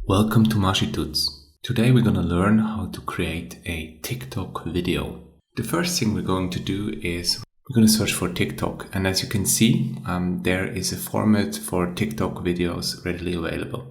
Welcome to Maschituts. Today we're going to learn how to create a TikTok video. The first thing we're going to do is we're going to search for TikTok, and as you can see, there is a format for TikTok videos readily available.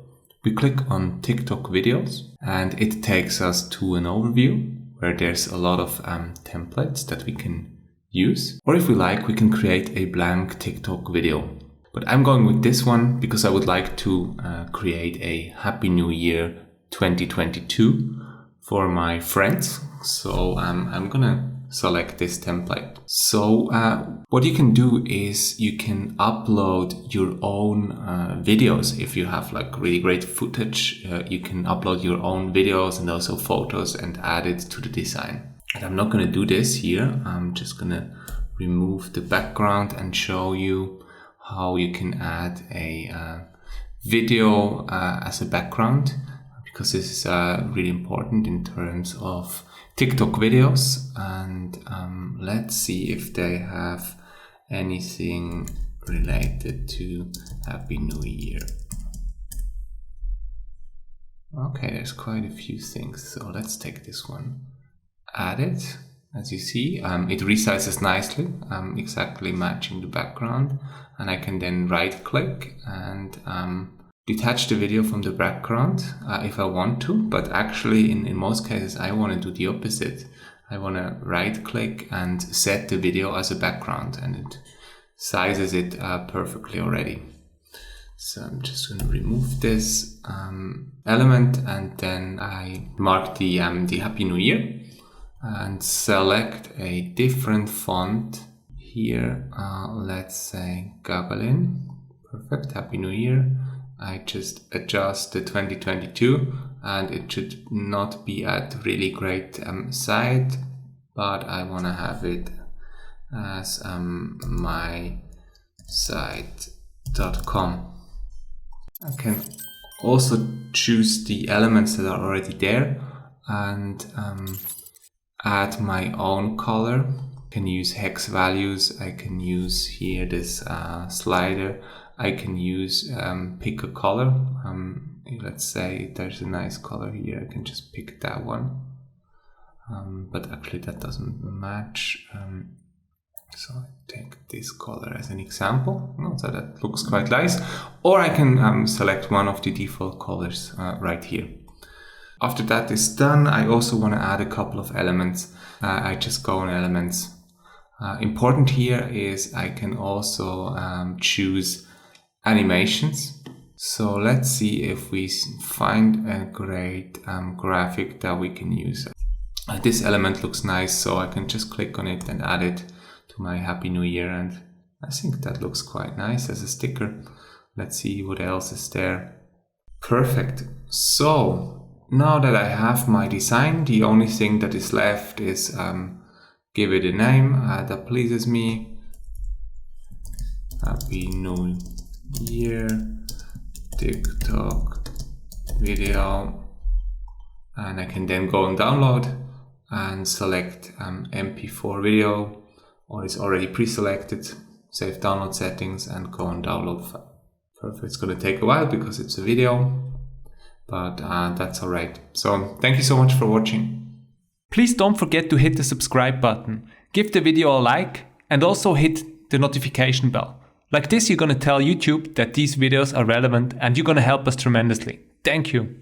We click on TikTok videos and it takes us to an overview where there's a lot of templates that we can use, or if we like, we can create a blank TikTok video. But I'm going with this one because I would like to create a Happy New Year 2022 for my friends. So I'm gonna select this template. So what you can do is you can upload your own videos. If you have like really great footage, you can upload your own videos and also photos and add it to the design. And I'm not gonna do this here. I'm just gonna remove the background and show you how you can add a video as a background, because this is really important in terms of TikTok videos. And let's see if they have anything related to Happy New Year. Okay, there's quite a few things, so let's take this one. Add it. As you see, it resizes nicely, exactly matching the background. And I can then right click and detach the video from the background if I want to. But actually in most cases, I want to do the opposite. I want to right click and set the video as a background, and it sizes it perfectly already. So I'm just going to remove this element, and then I mark the Happy New Year and select a different font here. Let's say Gabelin. Perfect. Happy New Year. I just adjust the 2022, and it should not be at really great side, but I want to have it as my site.com. I can also choose the elements that are already there and add my own color. I can use hex values. I can use here this slider. I can use pick a color. Let's say there's a nice color here. I can just pick that one. But actually that doesn't match. So I take this color as an example. So that looks quite nice. Or I can select one of the default colors right here. After that is done, I also want to add a couple of elements. I just go on elements. Important here is I can also choose animations. So let's see if we find a great graphic that we can use. This element looks nice, so I can just click on it and add it to my Happy New Year, and I think that looks quite nice as a sticker. Let's see what else is there. Perfect. So now that I have my design, the only thing that is left is give it a name that pleases me. Happy New Year TikTok video. And I can then go and download and select MP4 video, or it's already pre-selected, save download settings and go and download file. Perfect. It's going to take a while because it's a video, but that's alright. So thank you so much for watching. Please don't forget to hit the subscribe button, give the video a like, and also hit the notification bell. Like this, you're going to tell YouTube that these videos are relevant, and you're going to help us tremendously. Thank you.